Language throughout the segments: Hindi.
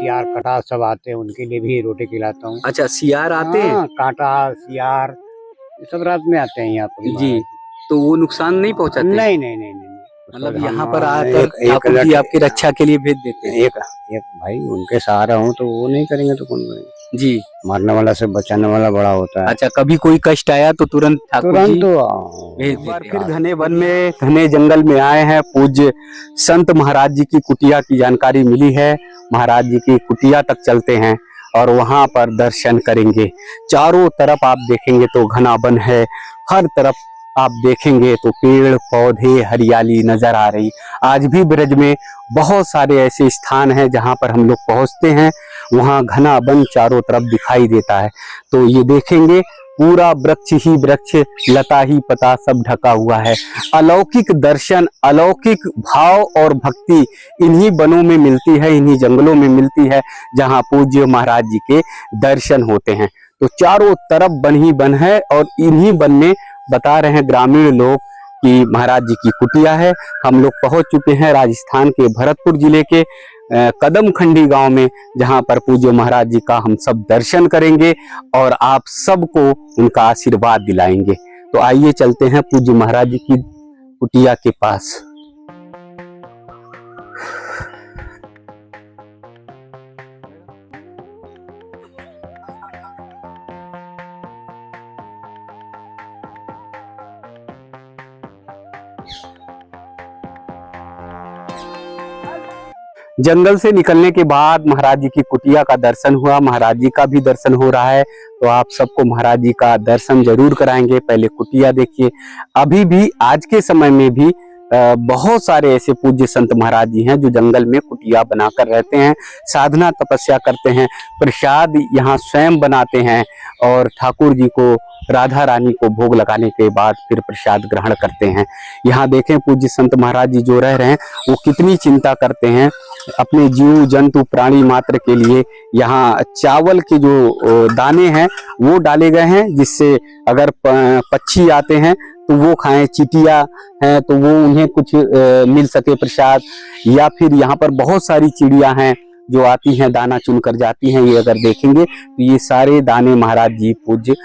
सियार कटा सब आते हैं, उनके लिए भी रोटी खिलाता हूँ। अच्छा, सियार आते हैं? कांटा सियार सब रात में आते हैं यहाँ पर जी, तो वो नुकसान नहीं पहुंचाते? नहीं नहीं नहीं नहीं, मतलब यहाँ पर आकर ठाकुर जी आपकी रक्षा के लिए भेज देते हैं? एक भाई उनके सहारा हूँ तो वो नहीं करेंगे तो कौन करेंगे जी। मारने वाला से बचाने वाला बड़ा होता है। अच्छा, कभी कोई कष्ट आया तो तुरंत ठाकुर जी भेज देते हैं। फिर घने वन में, घने जंगल में आए हैं। पूज्य संत महाराज जी की कुटिया की जानकारी मिली है। महाराज जी की कुटिया तक चलते हैं और वहां पर दर्शन करेंगे। चारों तरफ आप देखेंगे तो घना वन है, हर तरफ आप देखेंगे तो पेड़ पौधे हरियाली नजर आ रही। आज भी ब्रज में बहुत सारे ऐसे स्थान हैं जहां पर हम लोग पहुंचते हैं, वहां घना वन चारों तरफ दिखाई देता है। तो ये देखेंगे पूरा वृक्ष ही वृक्ष, लता ही पता सब ढका हुआ है। अलौकिक दर्शन, अलौकिक भाव और भक्ति इन्हीं वनों में मिलती है, इन्हीं जंगलों में मिलती है जहां पूज्य महाराज जी के दर्शन होते हैं। तो चारों तरफ वन ही वन है और इन्हीं वन में बता रहे हैं ग्रामीण लोग कि महाराज जी की कुटिया है। हम लोग पहुंच चुके हैं राजस्थान के भरतपुर जिले के कदमखंडी गांव में, जहां पर पूज्य महाराज जी का हम सब दर्शन करेंगे और आप सबको उनका आशीर्वाद दिलाएंगे। तो आइए चलते हैं पूज्य महाराज जी की कुटिया के पास। जंगल से निकलने के बाद महाराज जी की कुटिया का दर्शन हुआ, महाराज जी का भी दर्शन हो रहा है। तो आप सबको महाराज जी का दर्शन जरूर कराएंगे। पहले कुटिया देखिए। अभी भी आज के समय में भी बहुत सारे ऐसे पूज्य संत महाराज जी हैं जो जंगल में कुटिया बनाकर रहते हैं, साधना तपस्या करते हैं, प्रसाद यहाँ स्वयं बनाते हैं और ठाकुर जी को, राधा रानी को भोग लगाने के बाद फिर प्रसाद ग्रहण करते हैं। यहाँ देखें पूज्य संत महाराज जी जो रह रहे हैं वो कितनी चिंता करते हैं अपने जीव जंतु प्राणी मात्र के लिए। यहाँ चावल के जो दाने हैं वो डाले गए हैं, जिससे अगर पक्षी आते हैं तो वो खाएं, चींटियां हैं तो वो उन्हें कुछ मिल सके प्रसाद। या फिर यहाँ पर बहुत सारी चिड़िया हैं जो आती हैं दाना चुन कर जाती हैं। ये अगर देखेंगे तो ये सारे दाने महाराज जी पूज्य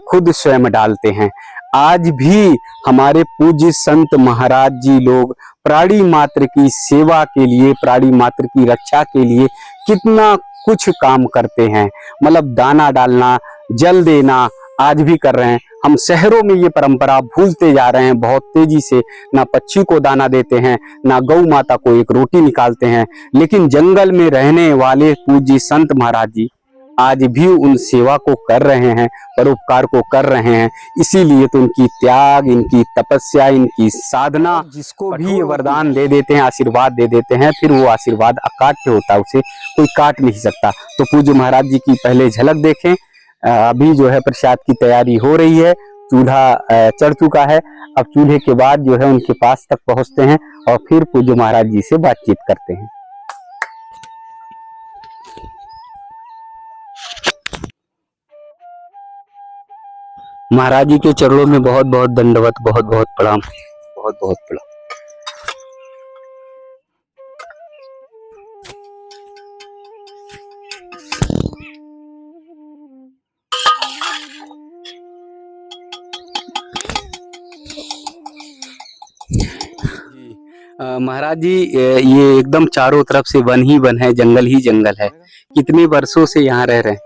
खुद स्वयं डालते हैं। आज भी हमारे पूज्य संत महाराज जी लोग प्राणी मात्र की सेवा के लिए, प्राणी मात्र की रक्षा के लिए कितना कुछ काम करते हैं। मतलब दाना डालना, जल देना आज भी कर रहे हैं। हम शहरों में ये परंपरा भूलते जा रहे हैं बहुत तेजी से। ना पक्षी को दाना देते हैं, ना गौ माता को एक रोटी निकालते हैं। लेकिन जंगल में रहने वाले पूज्य संत महाराज जी आज भी उन सेवा को कर रहे हैं, परोपकार को कर रहे हैं। इसीलिए तो इनकी त्याग, इनकी तपस्या, इनकी साधना, जिसको भी ये वरदान दे देते हैं, आशीर्वाद दे देते हैं, फिर वो आशीर्वाद अकाट्य होता है, उसे कोई काट नहीं सकता। तो पूज्य महाराज जी की पहले झलक देखें। अभी जो है प्रसाद की तैयारी हो रही है, चूल्हा चढ़ चुका है। अब चूल्हे के बाद जो है उनके पास तक पहुंचते हैं और फिर पूज्य महाराज जी से बातचीत करते हैं। महाराज जी के चरणों में बहुत बहुत दंडवत, बहुत बहुत प्रणाम, बहुत बहुत प्रणाम। महाराज जी ये एकदम चारों तरफ से वन ही वन है, जंगल ही जंगल है। कितने वर्षों से यहाँ रह रहे हैं?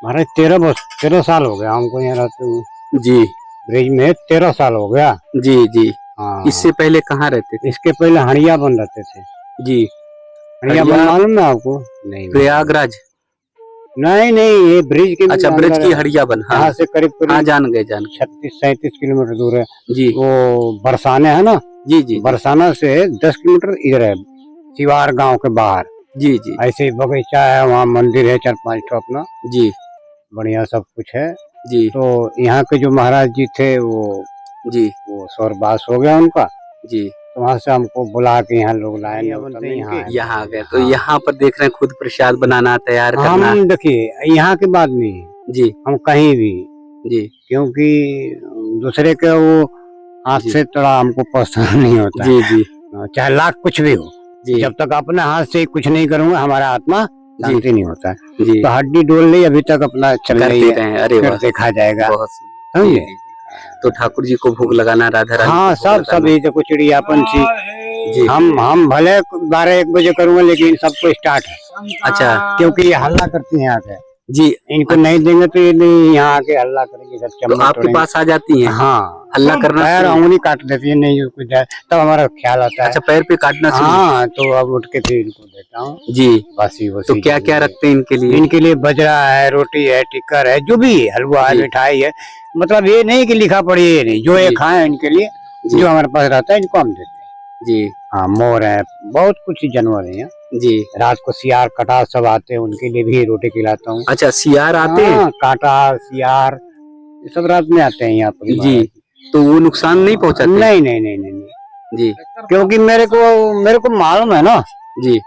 महाराज 13 साल हो गया हमको यहाँ रहते हुए। जी। ब्रिज में 13 साल हो गया। जी जी। हाँ। इससे पहले कहाँ रहते थे? इसके पहले हड़िया बन रहते थे। जी। हड़िया बन मालूम ना आपको? नहीं, प्रयागराज? नहीं नहीं, ये ब्रिज के, अच्छा, ब्रिज की हड़िया बन। हाँ, यहाँ से करीब हाँ, जान गए 36-37 किलोमीटर दूर है जी। वो बरसाने है ना? जी जी। बरसाना से 10 किलोमीटर इधर है, सिवार गांव के बाहर। जी जी। ऐसे ही बगीचा है, वहाँ मंदिर है 4-5 ठो अपना। जी। बढ़िया सब कुछ है जी। तो यहाँ के जो महाराज जी थे वो जी, वो स्वर्गवास हो गया उनका जी। तो वहाँ से हमको बुला के यहाँ लोग लाए, यहाँ आ गए। तो यहाँ पर देख रहे हैं खुद प्रसाद बनाना, तैयार करना। हम देखिए यहाँ की बात नहीं जी, हम कहीं भी जी, क्योंकि दूसरे के वो हाथ से तड़ा हमको पसंद नहीं होता जी जी। चाहे लाख कुछ भी हो जी, जब तक अपने हाथ से कुछ नहीं करूंगा हमारा आत्मा जानते नहीं होता है। जी तो हड्डी डोल ली अभी तक अपना चल रही करते है, रहे। अरे फिर वाह, देखा जाएगा। बहुत जी, समझे? जी, जी। तो ठाकुर जी को भोग लगाना, राधा रानी हाँ, को भोग सब लगाना। यही देखो चिड़ियापन सी। जी हम भले 12-1 बजे करूंगा लेकिन सबको स्टार्ट है, अच्छा क्योंकि ये हल्ला करती हैं आके। जी। इनको नहीं देंगे तो ये नहीं यहाँ आके हल्ला करेंगे, सब तो चम्मच आपके तोड़ेंगे। पास आ जाती हैं हाँ, हल्ला करना पैर शुरू? उंगली काट देती है, नहीं कुछ जाए तब हमारा ख्याल आता है। अच्छा, पैर पे काटना शुरू? हाँ, तो अब उठ के फिर इनको देता हूँ। जी। बासी तो वसी क्या जो क्या भी है। रखते हैं इनके लिए? इनके लिए बजरा है, रोटी है, टिक्कर है, जो भी है, हलवा है, जी। मिठाई है। मतलब ये नहीं कि लिखा पड़ी है, ये नहीं, जो ये जी। खाए इनके लिए, जी जो हमारे पास रहता है इनको हम देते हैं। जी हाँ, मोर है, बहुत कुछ जानवर है यहाँ। जी। रात को सियार कटार सब आते हैं, उनके लिए भी रोटी खिलाता हूँ। अच्छा, सियार आते हैं? हाँ, कांटा सियार ये सब रात में आते हैं यहाँ पर। जी। तो वो नुकसान नहीं पहुंचाते? नहीं नहीं नहीं नहीं नहीं। जी क्योंकि मेरे को मालूम है ना, जी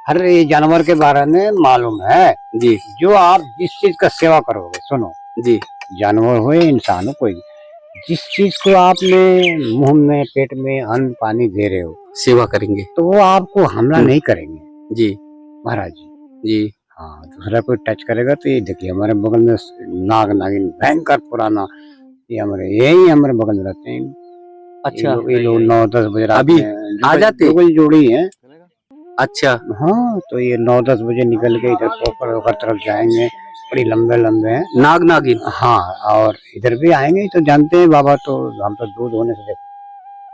हर ये जानवर के बारे में मालूम है। जी जो आप जिस चीज का सेवा करोगे, सुनो, जी जानवर हो या इंसान हो, कोई जिस चीज को आपने मुंह में पेट में अन्न पानी दे रहे हो, सेवा करेंगे तो वो आपको हमला नहीं करेंगे जी महाराज जी। जी। हाँ, दूसरा कोई टच करेगा तो ये देखिए हमारे बगल में नाग नागिन भयंकर पुराना, ये हमारे बगल में रहते हैं। अच्छा, ये लोग 9-10 बजे रात अभी में आ जाते? जुगल जोड़ी है। अच्छा हाँ, तो ये 9-10 बजे निकल के इधर पोखर वोखर तरफ जाएंगे, बड़ी लंबे लंबे हैं। नाग नागिन? हाँ, और इधर भी आएंगे तो जानते हैं बाबा, तो हम तो दूध होने से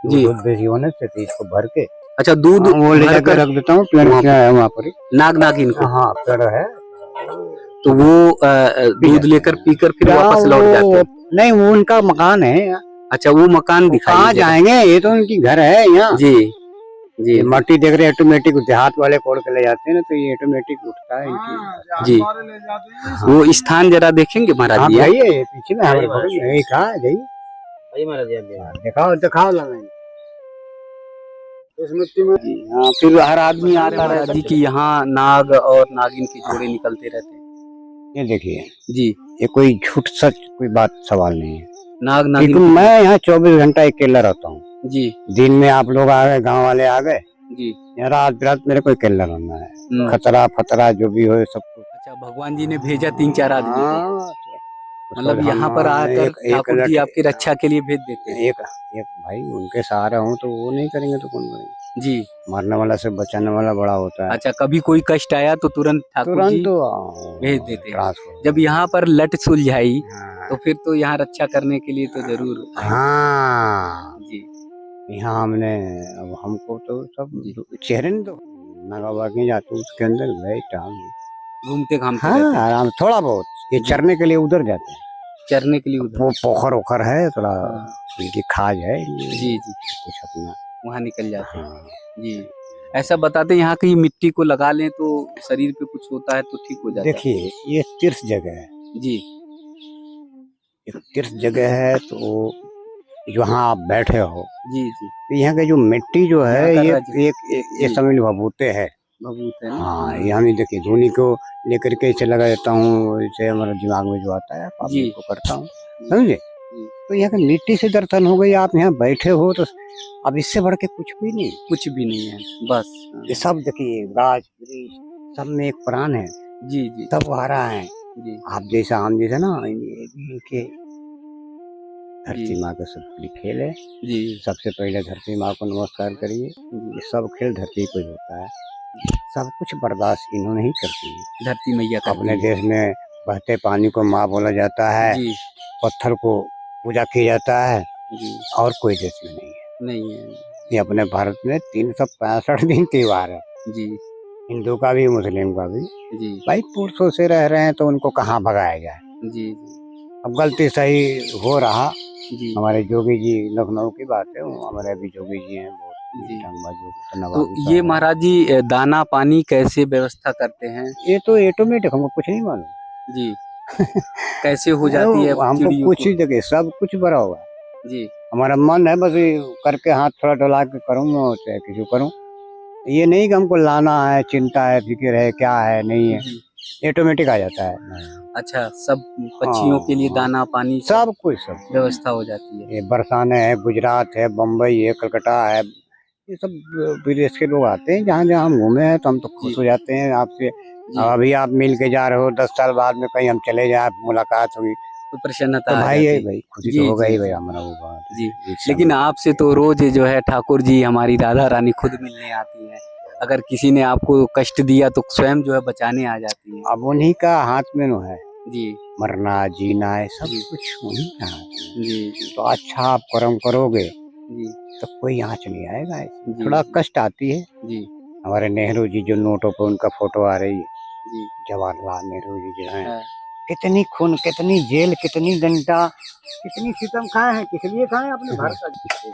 जी। दूध बेसी होने से तो इसको भर के अच्छा, दूध वो ले भर जाकर कर रख देता हूँ। पेड़ क्या है वहाँ पर ही, नाग नागिन को? हाँ पेड़ है। तो वो दूध लेकर पीकर फिर वापस लौट जाते हैं? नहीं, वो उनका मकान है। अच्छा, वो मकान दिखाई कहाँ जाएंगे, ये तो उनकी घर है यहाँ। जी जी ये मट्टी देख रहे ऑटोमेटिक, देहात वाले कोड़ के ले जाते हैं ना, तो ये ऑटोमेटिक उठता है इनकी। जी। वो स्थान जरा देखेंगे महाराज हाँ जी? जाइए, पीछे में हमारे बगल में एक है, जाइए दिखाओ दिखाओ लगाएंगे इस मिट्टी में। हाँ, फिर हर आदमी आता रहता है कि यहाँ नाग और नागिन के जोड़े निकलते रहते हैं। ये देखिए जी। ये कोई झूठ सच कोई बात सवाल नहीं है, नाग क्योंकि नागिन मैं यहाँ 24 घंटा अकेला रहता हूँ। जी दिन में आप लोग आ गए, गांव वाले आ गए, जी। यहाँ रात बिरात मेरे को अकेला रहना है। हम्म। खतरा फतरा जो भी हो सब कुछ। अच्छा, भगवान जी ने भेजा 3-4 आदमी को, हाँ, मतलब हम यहाँ पर आकर एक ठाकुर जी लट- आपकी रक्षा के लिए भेज देते हैं? एक एक भाई उनके सहारा हूँ तो वो नहीं करेंगे तो कौन करेंगे। जी। मरने वाला से बचाने वाला बड़ा होता है। अच्छा, कभी कोई कष्ट आया तो तुरंत ठाकुर जी तुरंत तो भेज देते हैं। ट्रांसफर। जब यहाँ पर लट सुलझाई हाँ, तो फिर तो यहाँ रक्षा करने के लिए तो जरूर आएंगे। हाँ, जी यहाँ हमने अब हमको तो सब चेहरे नहीं तो नागा के जाते उसके अंदर गए टाइम। घूमते घामते हाँ, रहते हैं, आराम थोड़ा बहुत ये जी। चरने के लिए उधर जाते हैं। चरने के लिए उधर? वो पोखर ओखर है थोड़ा, हाँ। इनकी खाज है जी जी, कुछ अपना। वहाँ निकल जाते हैं। हाँ, जी। ऐसा बताते हैं यहाँ की मिट्टी को लगा लें तो शरीर पे कुछ होता है तो ठीक हो जाता है? देखिए ये तीर्थ जगह है, जी एक तीर्थ जगह है, तो जहाँ आप बैठे हो जी जी। तो यहाँ की जो मिट्टी जो है यहाँ का ये राज- ये जी। समझ लो भभूते है। भभूत है ना? हाँ, ये हम देखिए धोनी को लेकर के इसे लगा देता हूँ, इसे हमारे दिमाग में जो आता है आप जी। को करता हूँ, समझे। तो यहाँ की मिट्टी से दर्शन हो गई, आप यहाँ बैठे हो तो अब इससे बढ़ के कुछ भी नहीं। कुछ भी नहीं है, बस। ये सब देखिए गाछ वृक्ष सब में एक प्राण है, जी जी सब हरा है। जी आप जैसा हम जैसा ना, ये भी के धरती माँ का सब खेल है। जी सबसे पहले धरती माँ को नमस्कार करिए। ये सब खेल धरती पर होता है, सब कुछ बर्दाश्त इन्होंने ही करती है। धरती मैया करती अपने है। देश में बहते पानी को माँ बोला जाता है, जी पत्थर को पूजा किया जाता है, जी। और कोई देश में नहीं है। नहीं है। ये अपने भारत में 365 दिन त्योहार है, जी हिंदू का भी मुस्लिम का भी। जी भाई पुरुषों से रह रहे हैं तो उनको कहाँ भगाया जाए। जी अब गलती सही हो रहा, जी। हमारे जोगी जी लखनऊ की बात है, वो हमारे अभी जोगी जी हैं बहुत जी। तो ये महाराज जी दाना पानी कैसे व्यवस्था करते हैं? ये तो ऑटोमेटिक, हमको कुछ नहीं मालूम जी। कैसे हो जाती है हमको चिड़ियों कुछ को? ही जगह सब कुछ भरा हुआ है। जी हमारा मन है बस ये करके हाथ थोड़ा डोला के करूँ चाहे किसी करूँ, ये नहीं कि हमको लाना है, चिंता है, फिक्र है, क्या है नहीं है, जी। ऑटोमेटिक आ जाता है। अच्छा, सब पक्षियों के लिए दाना पानी सब कुछ सब व्यवस्था हो जाती है? ये बरसाने है, गुजरात है, बम्बई है, कलकत्ता है, ये सब विदेश के लोग आते हैं। जहाँ जहाँ हम घूमे हैं तो हम तो खुश हो जाते हैं आपसे अब अभी आप मिल के जा रहे हो, 10 साल बाद में कहीं हम चले जाए, मुलाकात हुई तो प्रसन्नता तो आ भाई जाती है है। भाई, खुशी जी, तो हो जी, गई जी। भाई हमारा वो बात जी, एक लेकिन समय। आपसे तो रोज जो है ठाकुर जी हमारी राधा रानी खुद मिलने आती हैं। अगर किसी ने आपको कष्ट दिया तो स्वयं जो है बचाने आ जाती हैं। अब उन्हीं का हाथ में नो है, जी, मरना जीना है सब जी। कुछ उन्हीं का हाथ में। जी, जी, तो अच्छा आप कर्म करोगे जी, तो कोई आँच नहीं आएगा ऐसे। जी, थोड़ा जी, कष्ट आती है। जी, हमारे नेहरू जी जो नोटों पे उनका फोटो आ रही है, जी। जवाहरलाल नेहरू जी जो हैं, हाँ, कितनी खून, कितनी जेल, कितनी डंडा, कितनी सितम खाए हैं, किस लिए खाए हैं? अपने भारत का।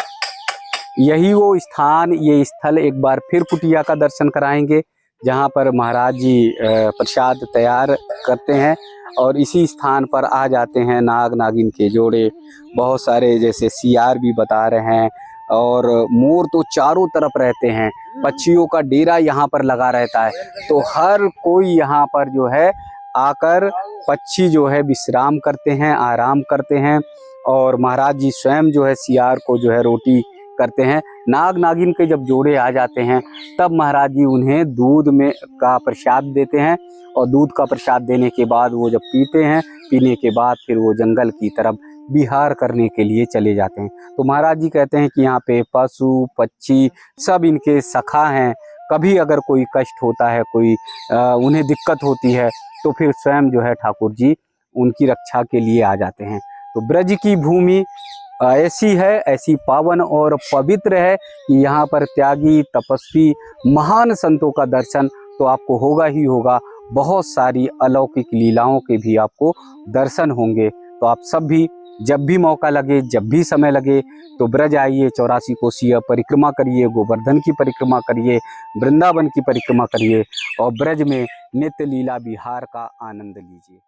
यही वो स्थान, ये स्थल एक बार फिर कुटिया का दर्शन कराएंगे, जहाँ पर महाराज जी प्रसाद तैयार करते हैं और इसी स्थान पर आ जाते हैं नाग नागिन के जोड़े। बहुत सारे जैसे सियार भी बता रहे हैं और मोर तो चारों तरफ रहते हैं, पक्षियों का डेरा यहाँ पर लगा रहता है। तो हर कोई यहाँ पर जो है आकर पक्षी जो है विश्राम करते हैं, आराम करते हैं और महाराज जी स्वयं जो है सियार को जो है रोटी करते हैं। नाग नागिन के जब जोड़े आ जाते हैं तब महाराज जी उन्हें दूध में का प्रसाद देते हैं और दूध का प्रसाद देने के बाद वो जब पीते हैं, पीने के बाद फिर वो जंगल की तरफ विहार करने के लिए चले जाते हैं। तो महाराज जी कहते हैं कि यहाँ पे पशु पक्षी सब इनके सखा हैं। कभी अगर कोई कष्ट होता है, कोई उन्हें दिक्कत होती है तो फिर स्वयं जो है ठाकुर जी उनकी रक्षा के लिए आ जाते हैं। तो ब्रज की भूमि ऐसी है, ऐसी पावन और पवित्र है कि यहाँ पर त्यागी तपस्वी महान संतों का दर्शन तो आपको होगा ही होगा। बहुत सारी अलौकिक लीलाओं के भी आपको दर्शन होंगे। तो आप सब भी जब भी मौका लगे, जब भी समय लगे तो ब्रज आइए, 84 कोसिया परिक्रमा करिए, गोवर्धन की परिक्रमा करिए, वृंदावन की परिक्रमा करिए और ब्रज में नित्य लीला विहार का आनंद लीजिए।